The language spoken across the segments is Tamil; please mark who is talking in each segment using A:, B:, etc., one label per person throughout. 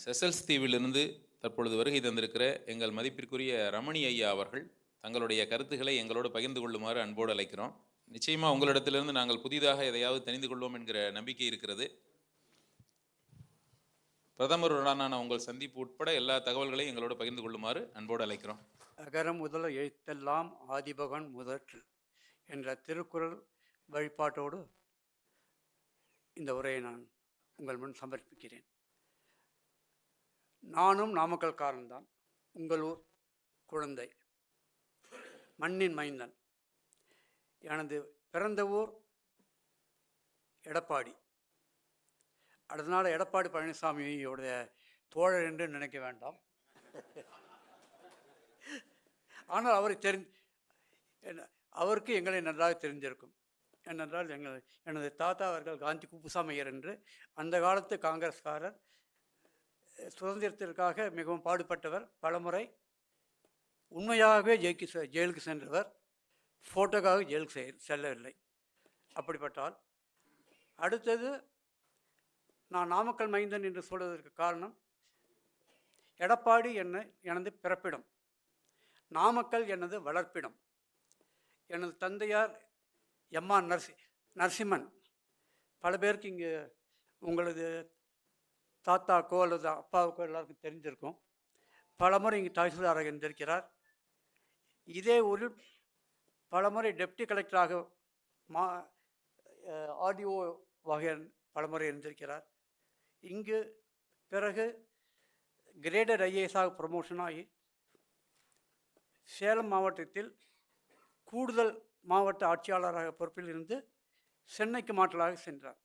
A: செசல்ஸ் தீவிலிருந்து தற்பொழுது வருகை தந்திருக்கிற எங்கள் மதிப்பிற்குரிய ரமணி ஐயா அவர்கள் தங்களுடைய கருத்துக்களை எங்களோடு பகிர்ந்து கொள்ளுமாறு அன்போடு அழைக்கிறோம். நிச்சயமா உங்களிடத்திலிருந்து நாங்கள் புதிதாக எதையாவது தெரிந்து கொள்வோம் என்கிற நம்பிக்கை இருக்கிறது. பிரதமருடனான உங்கள் சந்திப்பு உட்பட எல்லா தகவல்களையும் எங்களோடு பகிர்ந்து கொள்ளுமாறு அன்போடு அழைக்கிறோம்.
B: அகர முதல எழுத்தெல்லாம் ஆதிபகன் முதற்று என்ற திருக்குறள் வழிபாட்டோடு இந்த உரையை நான் உங்கள் முன் சமர்ப்பிக்கிறேன். நானும் நாமக்கல்காரன்தான், உங்கள் ஊர் குழந்தை, மண்ணின் மைந்தன். எனது பிறந்த ஊர் எடப்பாடி. அதனால எடப்பாடி பழனிசாமியோடைய தோழர் என்று நினைக்க வேண்டாம். ஆனால் அவருக்கு எங்களை நன்றாக தெரிந்திருக்கும். ஏனென்றால் எனது தாத்தா அவர்கள் காந்தி குப்புசாமியர் என்று அந்த காலத்து காங்கிரஸ்காரர், சுதந்திரத்திற்காக மிகவும் பாடுபட்டவர், பலமுறை உண்மையாகவே ஜெயிலுக்கு சென்றவர், ஃபோட்டோக்காக ஜெயிலுக்கு செல்லவில்லை. அப்படிப்பட்டால் அடுத்தது நான் நாமக்கல் மைந்தன் என்று சொல்வதற்கு காரணம், எடப்பாடி எனது பிறப்பிடம், நாமக்கல் எனது வளர்ப்பிடம். எனது தந்தையார் எம்ஆர் நரசிம்மன். பல பேருக்கு இங்கே உங்களது தாத்தாக்கோ அல்லது அப்பாவுக்கோ எல்லாருக்கும் தெரிஞ்சிருக்கும். பலமுறை இங்கே தாசில்தாராக இருந்திருக்கிறார். இதே ஊரில் பலமுறை டெப்டி கலெக்டராக ஆர்டிஓ வகை பலமுறை இருந்திருக்கிறார். இங்கு பிறகு கிரேடட் ஐஏஎஸாக ப்ரமோஷன் ஆகி சேலம் மாவட்டத்தில் கூடுதல் மாவட்ட ஆட்சியாளராக பொறுப்பில் இருந்து சென்னைக்கு மாற்றலாக சென்றார்.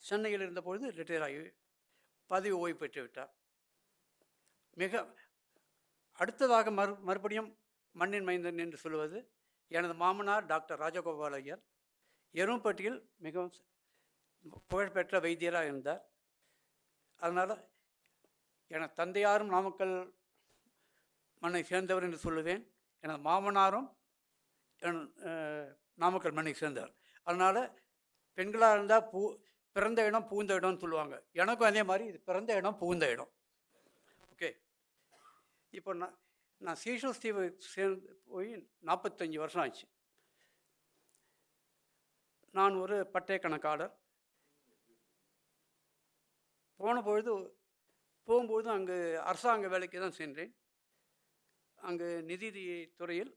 B: சென்னையில் இருந்தபொழுது ரிட்டையர் ஆகி பதவி ஓய்வு பெற்று விட்டார். மிக அடுத்ததாக மறுபடியும் மண்ணின் மைந்தன் என்று சொல்வது எனது மாமனார் டாக்டர் ராஜகோபால் ஐயர். எரும்பட்டியில் மிகவும் புகழ்பெற்ற வைத்தியராக இருந்தார். அதனால் எனது தந்தையாரும் நாமக்கல் மண்ணை சேர்ந்தவர் என்று சொல்லுவேன். எனது மாமனாரும் நாமக்கல் மண்ணை சேர்ந்தவர். அதனால் பெண்களாக இருந்தால் பிறந்த இடம் புகுந்த இடம்னு சொல்லுவாங்க. எனக்கும் அதே மாதிரி இது பிறந்த இடம் புகுந்த இடம். ஓகே, இப்போ நான் சீஷல்ஸ் தீவு சேர்ந்து போய் 45 வருஷம் ஆச்சு. நான் ஒரு பட்டய கணக்காளர். போகும்பொழுது அங்கு அரசாங்க வேலைக்கு தான் சென்றேன். அங்கு நிதி துறையில்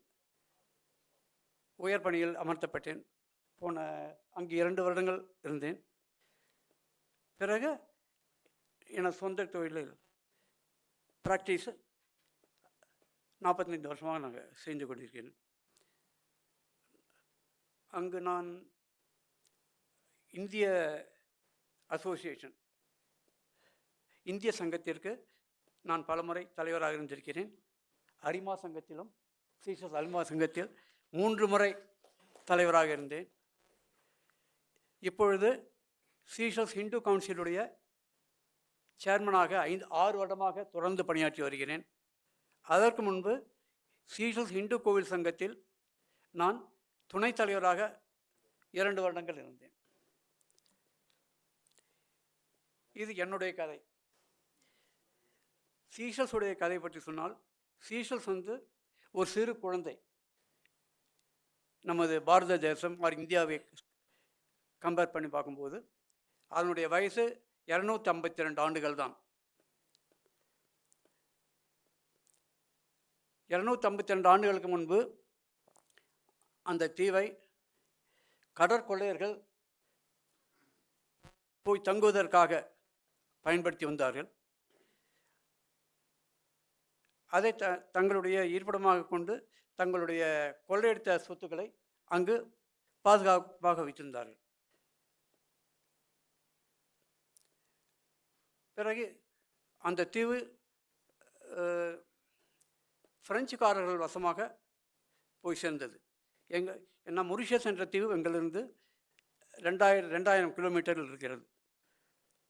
B: உயர் பணியில் அமர்த்தப்பட்டேன். அங்கு 2 வருடங்கள் இருந்தேன். பிறகு எனது சொந்த தொழிலில் ப்ராக்டிஸ் 45 வருஷமாக நாங்கள் செய்து கொண்டிருக்கிறேன். அங்கு நான் இந்திய அசோசியேஷன், இந்திய சங்கத்திற்கு நான் பலமுறை தலைவராக இருந்திருக்கிறேன். அரிமா சங்கத்திலும் சீஷஸ் அல்மா சங்கத்தில் 3 முறை தலைவராக இருந்தேன். இப்பொழுது சீஷஸ் ஹிந்து கவுன்சிலுடைய சேர்மனாக 6 வருடமாக தொடர்ந்து பணியாற்றி வருகிறேன். அதற்கு முன்பு சீஷஸ் ஹிந்து கோவில் சங்கத்தில் நான் துணைத் தலைவராக 2 வருடங்கள் இருந்தேன். இது என்னுடைய கதை. சீஷல்ஸுடைய கதை பற்றி சொன்னால், சீஷல்ஸ் ஒரு சிறு குழந்தை. நமது பாரத தேசம் இந்தியாவை கம்பேர் பண்ணி பார்க்கும்போது அதனுடைய வயசு 252 ஆண்டுகள் தான். 252 ஆண்டுகளுக்கு முன்பு அந்த தீவை கடற்கொள்ளையர்கள் போய் தங்குவதற்காக பயன்படுத்தி வந்தார்கள். அதை தங்களுடைய இருப்பிடமாக கொண்டு தங்களுடைய கொள்ளையடித்த சொத்துக்களை அங்கு பாதுகாப்பாக வைத்திருந்தார்கள். பிறகு அந்த தீவு பிரெஞ்சுக்காரர்கள் வசமாக போய் சேர்ந்தது. மொரிஷியஸ் என்ற தீவு எங்களிருந்து 2000 கிலோமீட்டரில் இருக்கிறது.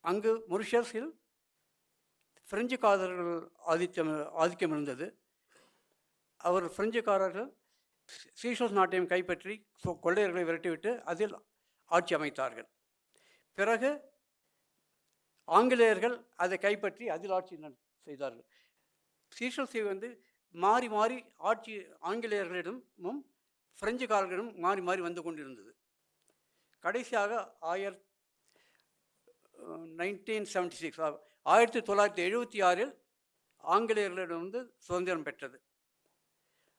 B: அங்கு மொரிஷியஸில் பிரெஞ்சுக்காரர்கள் ஆதிக்கம் இருந்தது. பிரெஞ்சுக்காரர்கள் சீஷல்ஸ் நாட்டையும் கைப்பற்றி கொள்ளையர்களை விரட்டிவிட்டு அதில் ஆட்சி அமைத்தார்கள். பிறகு ஆங்கிலேயர்கள் அதை கைப்பற்றி அதில் ஆட்சி செய்தார்கள். சீஷல்ஸை வந்து மாறி மாறி ஆட்சி ஆங்கிலேயர்களிடமும் பிரெஞ்சுக்காரர்களிடம் மாறி மாறி வந்து கொண்டிருந்தது. கடைசியாக 1976 1976 ஆங்கிலேயர்களிடமிருந்து சுதந்திரம் பெற்றது.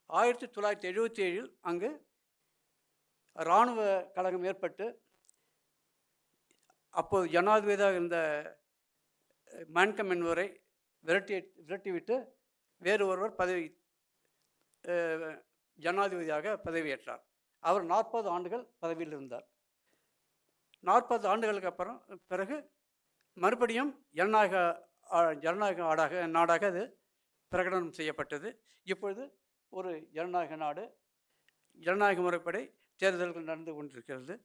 B: 1977 அங்கு இராணுவ கழகம் ஏற்பட்டு அப்போது ஜனாதிபதியாக இருந்த மான்கம் என்பவரை விரட்டிவிட்டு வேறு ஒருவர் ஜனாதிபதியாக பதவியேற்றார். அவர் 40 ஆண்டுகள் பதவியில் இருந்தார். 40 ஆண்டுகளுக்கு பிறகு மறுபடியும் ஜனநாயக நாடாக அது பிரகடனம் செய்யப்பட்டது. இப்பொழுது ஒரு ஜனநாயக நாடு, ஜனநாயக முறைப்படி தேர்தல்கள் நடந்து கொண்டிருக்கிறது.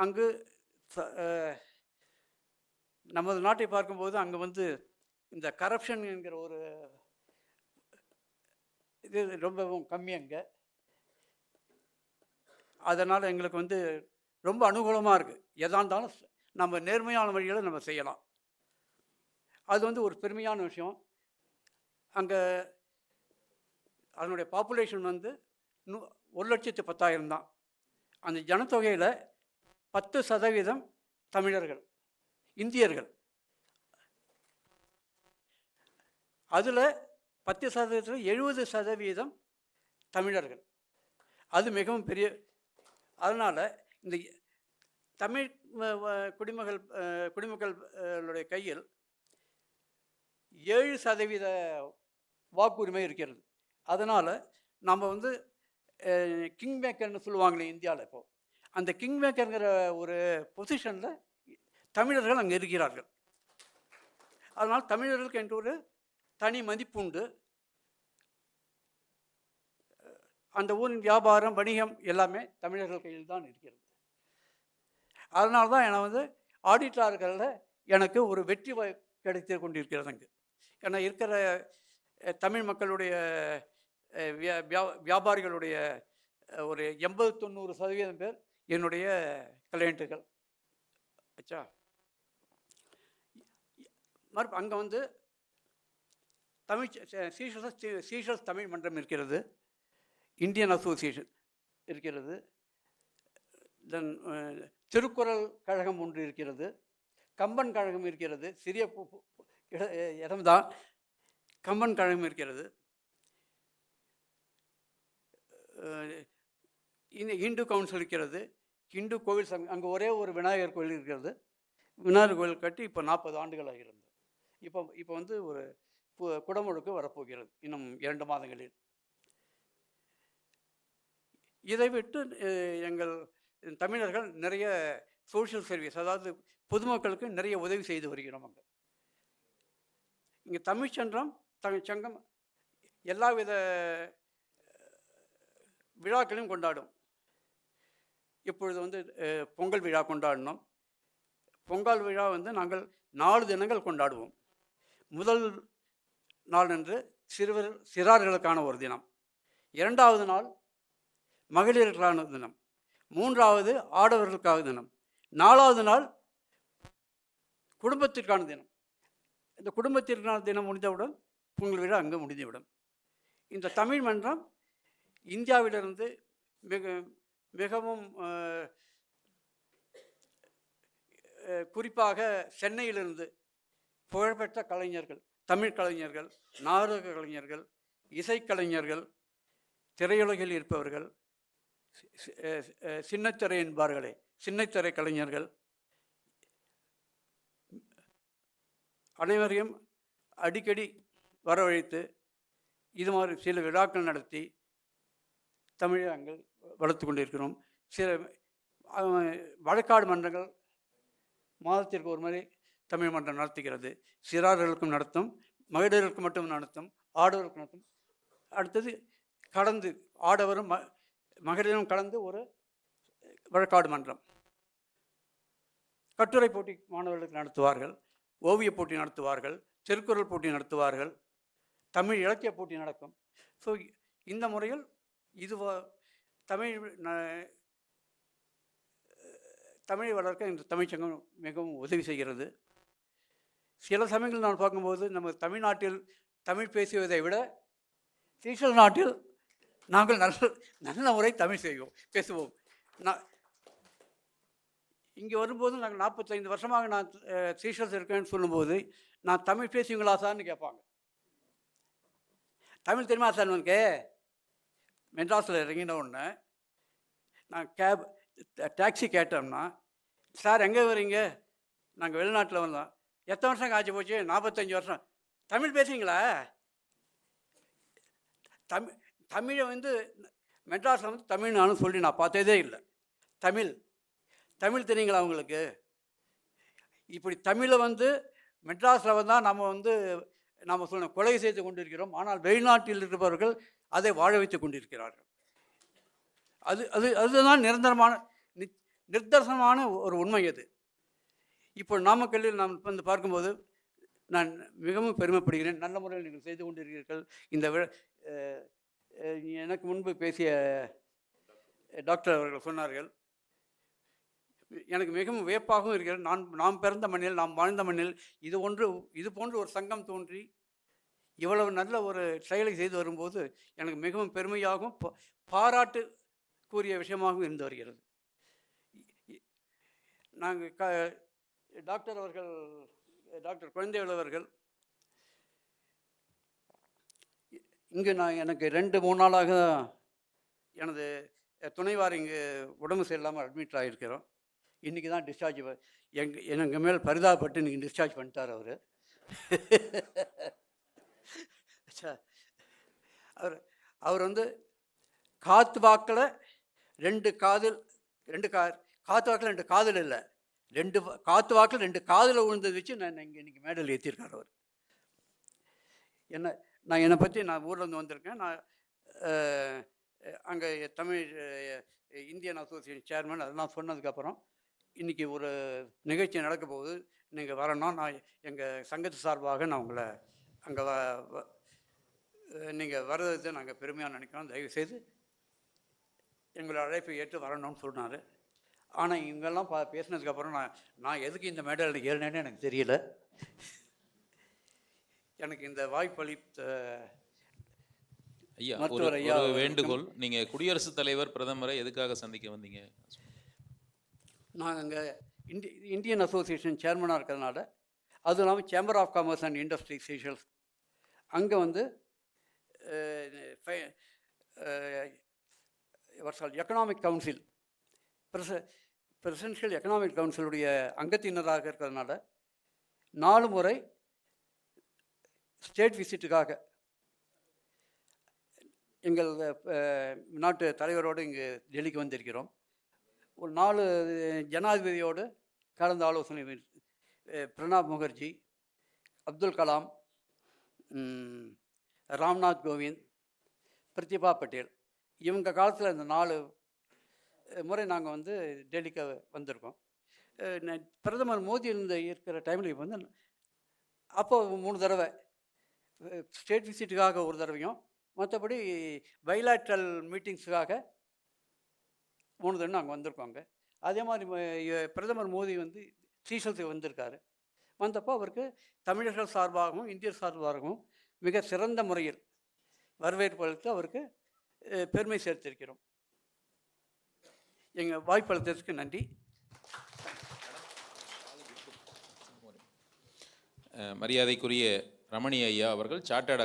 B: அங்கு நமது நாட்டை பார்க்கும்போது அங்கே வந்து இந்த கரப்ஷன் என்கிற ஒரு இது ரொம்பவும் கம்மி அங்கே. அதனால் எங்களுக்கு வந்து ரொம்ப அனுகூலமாக இருக்குது. எதாக இருந்தாலும் நம்ம நேர்மையான வழிகளை நம்ம செய்யலாம். அது வந்து ஒரு பெருமையான விஷயம். அங்கே அதனுடைய பாப்புலேஷன் வந்து 1,10,000 தான். அந்த ஜனத்தொகையில் 10% தமிழர்கள், இந்தியர்கள். அதில் 10% 70% தமிழர்கள். அது மிகவும் பெரிய. அதனால் இந்த தமிழ் குடிமக்களுடைய கையில் 7% வாக்குரிமை இருக்கிறது. அதனால் நம்ம வந்து கிங் மேக்கர்னு சொல்லுவாங்களே இந்தியாவில். இப்போது அந்த கிங் மேக்கருங்கிற ஒரு பொசிஷனில் தமிழர்கள் அங்கே இருக்கிறார்கள். அதனால் தமிழர்களுக்கு என்று ஒரு தனி மதிப்பு உண்டு. அந்த ஊரின் வியாபாரம், வணிகம் எல்லாமே தமிழர்கள் கையில் தான் இருக்கிறது. அதனால தான் என்னை வந்து ஆடிட்டர்களில் எனக்கு ஒரு வெற்றி கிடைத்து கொண்டிருக்கிறது அங்கு. ஏன்னா இருக்கிற தமிழ் மக்களுடைய வியாபாரிகளுடைய ஒரு 80-90% பேர் என்னுடைய கிளையண்ட்டுகள். ஆச்சா, அங்கே வந்து தமிழ் சீஷல்ஸ் தமிழ் மன்றம் இருக்கிறது, இந்தியன் அசோசியேஷன் இருக்கிறது, தென் திருக்குறள் கழகம் ஒன்று இருக்கிறது, கம்பன் கழகம் இருக்கிறது, சிறிய இடம்தான், கம்பன் கழகம் இருக்கிறது, இந்து கவுன்சில் இருக்கிறது, இந்து கோவில் சங்கம். அங்கே ஒரே ஒரு விநாயகர் கோவில் இருக்கிறது. விநாயகர் கோவில் கட்டி இப்போ 40 ஆண்டுகள் ஆகிறது. இப்போ வந்து ஒரு குடமுழுக்கு வரப்போகிறது இன்னும் 2 மாதங்களில். இதை விட்டு எங்கள் தமிழர்கள் நிறைய சோஷியல் சர்வீஸ், அதாவது பொதுமக்களுக்கு நிறைய உதவி செய்து வருகிறோம். அங்கே இங்கே தமிழ்ச்சங்கம் எல்லாவித விழாக்களையும் கொண்டாடும். இப்பொழுது வந்து பொங்கல் விழா கொண்டாடினோம். பொங்கல் விழா வந்து நாங்கள் 4 தினங்கள் கொண்டாடுவோம். முதல் நாள் என்று சிறார்களுக்கான ஒரு தினம், 2வது நாள் மகளிர்களுக்கான தினம், 3வது ஆடவர்களுக்கான தினம், 4வது நாள் குடும்பத்திற்கான தினம். இந்த குடும்பத்திற்கான தினம் முடிந்தவுடன் பொங்கல் விழா அங்கே முடிந்துவிடும். இந்த தமிழ் மன்றம் இந்தியாவிலிருந்து மிகவும் குறிப்பாக சென்னையிலிருந்து புகழ்பெற்ற கலைஞர்கள், தமிழ் கலைஞர்கள், நாடக கலைஞர்கள், இசைக்கலைஞர்கள், திரையுலகில் இருப்பவர்கள், சின்னத்திரை என்பார்களே, சின்னத்திரை கலைஞர்கள் அனைவரையும் அடிக்கடி வரவழைத்து இது மாதிரி சில விழாக்கள் நடத்தி தமிழை அங்கே வளர்த்து கொண்டிருக்கிறோம். சில வழக்காடு மன்றங்கள் மாதத்திற்கு ஒரு முறை தமிழ் மன்றம் நடத்துகிறது. சிறார்களுக்கும் நடத்தும், மகளிருக்கு மட்டும் நடத்தும், ஆடவருக்கு நடத்தும். அடுத்தது கடந்து ஆடவரும் மகளிரும் கலந்து ஒரு வழக்காடு மன்றம். கட்டுரை போட்டி மாணவர்களுக்கு நடத்துவார்கள், ஓவிய போட்டி நடத்துவார்கள், திருக்குறள் போட்டி நடத்துவார்கள், தமிழ் இலக்கிய போட்டி நடக்கும். ஸோ இந்த முறையில் இது தமிழை வளர்க்க இந்த தமிழ்ச்சங்கம் மிகவும் உதவி செய்கிறது. சில சமயங்கள் நான் பார்க்கும்போது நம்ம தமிழ்நாட்டில் தமிழ் பேசுவதை விட சீஷல் நாட்டில் நாங்கள் நல்ல நல்ல முறை தமிழ் பேசுவோம். நான் இங்கே வரும்போது நாங்கள் 45 வருஷமாக நான் சீஷல்ஸ் இருக்கேன்னு சொல்லும்போது நான் தமிழ் பேசுவீங்களா சார்னு கேட்பாங்க. தமிழ் தெரியுமா சார் உனக்கு? மெட்ராஸில் இறங்கின உடனே நான் டாக்ஸி கேட்டோம்னா, சார் எங்கே வரீங்க? நாங்கள் வெளிநாட்டில் வந்தோம். எத்தனை வருஷம் ஆச்சு போச்சு? 45 வருஷம். தமிழ் பேசுவீங்களா? தமிழை மெட்ராஸில் தமிழ் நானும் சொல்லி நான் பார்த்ததே இல்லை. தமிழ் தெரியுங்களா அவங்களுக்கு? இப்படி தமிழை மெட்ராஸில் வந்தால் நம்ம சொல்ல கொலை செய்து கொண்டிருக்கிறோம். ஆனால் வெளிநாட்டில் இருப்பவர்கள் அதை வாழ வைத்து கொண்டிருக்கிறார்கள். அதுதான் நிதர்சனமான ஒரு உண்மை. அது இப்போ நாமக்கல்லில் நாம் பார்க்கும்போது நான் மிகவும் பெருமைப்படுகிறேன். நல்ல முறையில் நீங்கள் செய்து கொண்டிருக்கிறீர்கள். இந்த எனக்கு முன்பு பேசிய டாக்டர் அவர்கள் சொன்னார்கள், எனக்கு மிகவும் வியப்பாகவும் இருக்கிறது. நாம் பிறந்த மண்ணில், நாம் வாழ்ந்த மண்ணில் இது போன்ற ஒரு சங்கம் தோன்றி இவ்வளவு நல்ல ஒரு செயலை செய்து வரும்போது எனக்கு மிகவும் பெருமையாகவும் பாராட்டு கூறிய விஷயமாகவும் இருந்து வருகிறது. நாங்கள் டாக்டர் குழந்தைவேல் அவர்கள் இங்கு எனக்கு 2-3 நாளாக எனது துணைவார் இங்கு உடம்பு சரியில்லாமல் அட்மிட் ஆகியிருக்கிறோம். இன்றைக்கி தான் டிஸ்சார்ஜ் எங்கள் மேல் பரிதாபப்பட்டு இன்றைக்கி டிஸ்சார்ஜ் பண்ணிட்டார் அவர். அவர் காற்று வாக்கில் 2 காதில் 2 காற்று வாக்கில் 2 காதில் இல்லை, 2 காற்று வாக்கில் 2 காதில் விழுந்தது வச்சு நான் இன்றைக்கி மேடல் ஏற்றிருக்கார் அவர். என்னை பற்றி நான் ஊர்லேருந்து வந்திருக்கேன். நான் அங்கே தமிழ் இந்தியன் அசோசியேஷன் சேர்மன் அதெல்லாம் சொன்னதுக்கப்புறம் இன்றைக்கி ஒரு நிகழ்ச்சி நடக்க போகுது, நீங்கள் வரணும். நான் எங்கள் சங்கத்து சார்பாக நான் உங்களை அங்கே நீங்கள் வர்றதை நாங்கள் பெருமையாக நினைக்கிறோம். தயவுசெய்து எங்களோட அழைப்பை ஏற்று வரணும்னு சொன்னார். ஆனால் இவங்கெல்லாம் பேசினதுக்கப்புறம் நான் எதுக்கு இந்த மேடையில் ஏறினேன்னு எனக்கு தெரியல. எனக்கு இந்த வாய்ப்பளித்த
A: ஐயா,
B: மருத்துவர் ஐயா
A: ஒரு வேண்டுகோள். நீங்கள் குடியரசுத் தலைவர் பிரதமரை எதுக்காக சந்திக்க வந்தீங்க?
B: நான் அங்கே இந்தியன் அசோசியேஷன் சேர்மனாக இருக்கிறதுனால, அதுவும் இல்லாமல் chamber of commerce and industry Seychelles அங்கே எக்கனாமிக் கவுன்சில் பிரசிடென்ஷியல் எக்கனாமிக் கவுன்சிலுடைய அங்கத்தினராக இருக்கிறதுனால 4 முறை ஸ்டேட் விசிட்டுக்காக எங்கள் நாட்டு தலைவரோடு இங்கு டெல்லிக்கு வந்திருக்கிறோம். ஒரு 4 ஜனாதிபதியோடு கலந்து ஆலோசனை, பிரணாப் முகர்ஜி, அப்துல் கலாம், ராம்நாத் கோவிந்த், பிரதிபா பட்டேல், இவங்க காலத்தில் இந்த 4 முறை நாங்கள் டெல்லிக்கு வந்திருக்கோம். பிரதமர் மோடி இருக்கிற டைமில் இப்போ அப்போது 3 தடவை ஸ்டேட் விசிட்டுக்காக ஒரு தடவையும், மற்றபடி பைலாட்ரல் மீட்டிங்ஸுக்காக 3 தடவை நாங்கள் வந்திருக்கோங்க. அதே மாதிரி பிரதமர் மோடி சீஷல்ஸுக்கு வந்திருக்காரு. வந்தப்போ அவருக்கு தமிழர்கள் சார்பாகவும் இந்தியர் சார்பாகவும் மிக சிறந்த முறையில் வரவேற்பு அளித்து அவருக்கு பெருமை சேர்த்திருக்கிறோம். எங்கள் வாய்ப்பளித்ததுக்கு நன்றி.
A: மரியாதைக்குரிய ரமணி ஐயா அவர்கள் சார்ட்டர்ட்